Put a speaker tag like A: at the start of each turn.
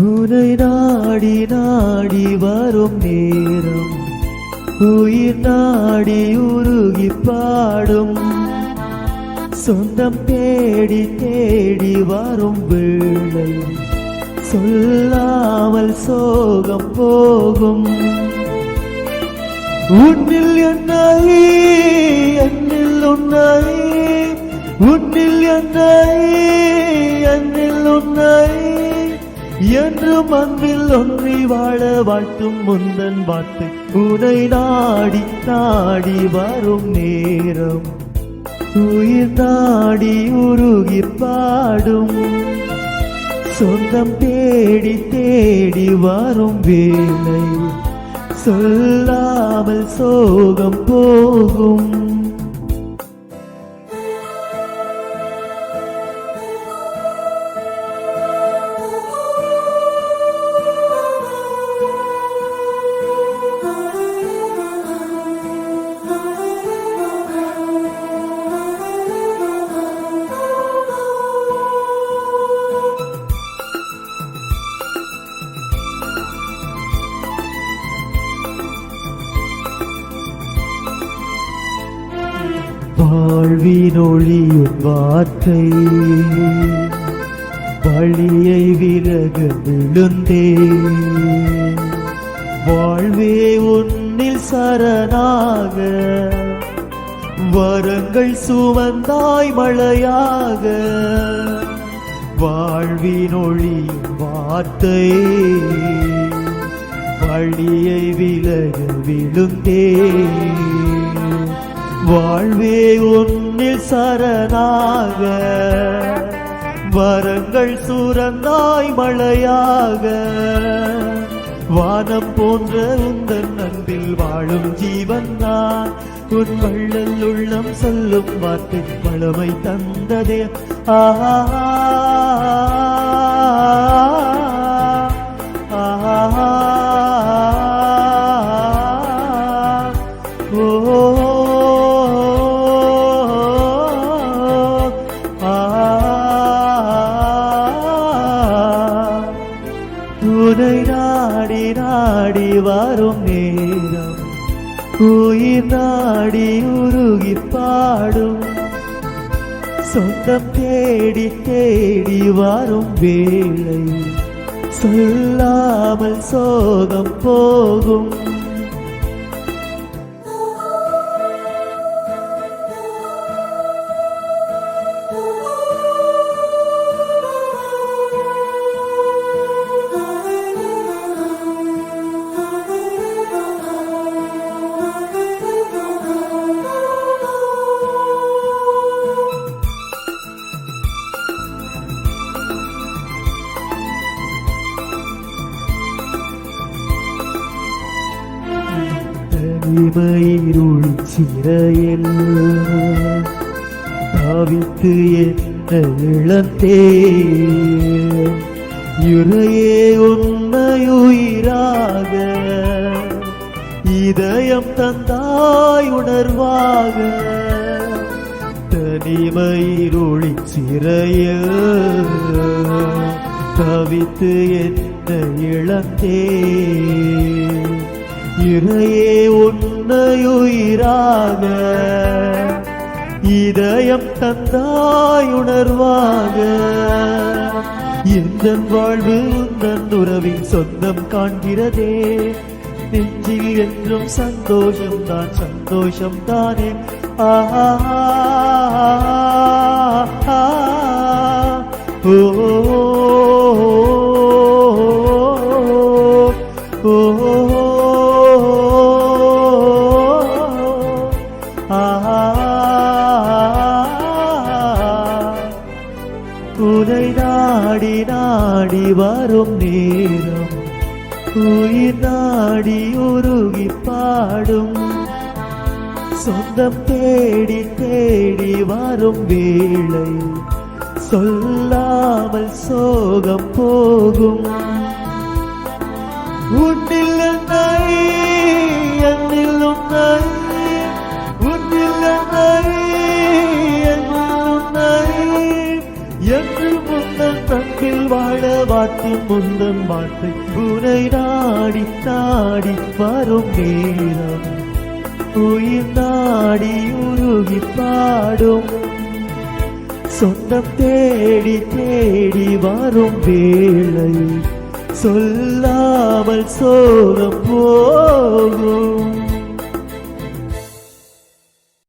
A: உனை நாடி நாடி வரும் நேரம் உயிர் நாடி உருகி பாடும் சொந்தம் தேடி தேடி வரும் வேளை சொல்லாமல் சோகம் போகும். உன்னில் என்னை என்னில் உன்னை உன்னில் என்னை என்னில் உன்னை என்றும் அன்பில் ஒன்றி வாழ வாழ்த்தும் முந்தன் வார்த்தை உனை நாடி நாடி வரும் நேரம் உயிர் நாடி உருகி பாடும் சொந்தம் தேடி தேடி வரும் வேளை சொல்லாமல் சோகம் போகும். வாழ்வினொழியும் வார்த்தை வழியை விலக விழுந்தே வாழ்வே உன்னில் சரணாக வரங்கள் சுமந்தாய் மழையாக. வாழ்வினொழியும் வார்த்தை வழியை விலக விழுந்தே வாழ்வே உன்னில் சரணாக வரங்கள் சுரந்தாய் மழையாக. வானம் போன்ற உந்தன் அன்பில் வாழும் ஜீவன் நான் உன் வள்ளல் உள்ளம் சொல்லும் வார்த்தை பழமை தந்ததே. ஆஹா ஆஹா உனை நாடி நாடி வரும் நேரம் உயிர் நாடி உருகி பாடும் சொந்தம் தேடி தேடி வரும் வேளை சொல்லாமல் சோகம் போகும். தனிமையிருள் சிறையில் தவித்து என்ன இழந்தே இறையே உண்மையுயிராக இதயம் தந்தாய் உணர்வாக. தனிமையிருள் சிறையில் தவித்து என்ன இழந்தே இறையே உன்னையுயிராக இதயம் தந்தாய் உணர்வாக. எந்தன் வாழ்வு உந்தன் உறவின் சொந்தம் காண்கிறதே நெஞ்சில் என்றும் சந்தோஷம் தான் சந்தோஷம் தானே. ஆஹா ஓ உனை நாடி நாடி வரும் நேரம் உயிர் நாடி உருகி பாடும் சொந்தம் தேடி தேடி வரும் வேளை சொல்லாமல் சோகம் போகும். உன்னில் என்னை என்னில் உன்னை உன்னில் என்னை என்னில் உன்னை என்று முன்னன் தங்கில் வாழ வாத்து முந்தன் வாழ்க்கை உனை நாடி நாடி வரும் நேரம் உயிர் நாடி உருகி பாடும் சொந்தம் தேடி தேடி வரும் வேளை சொல்லாமல் சோகம் போகும்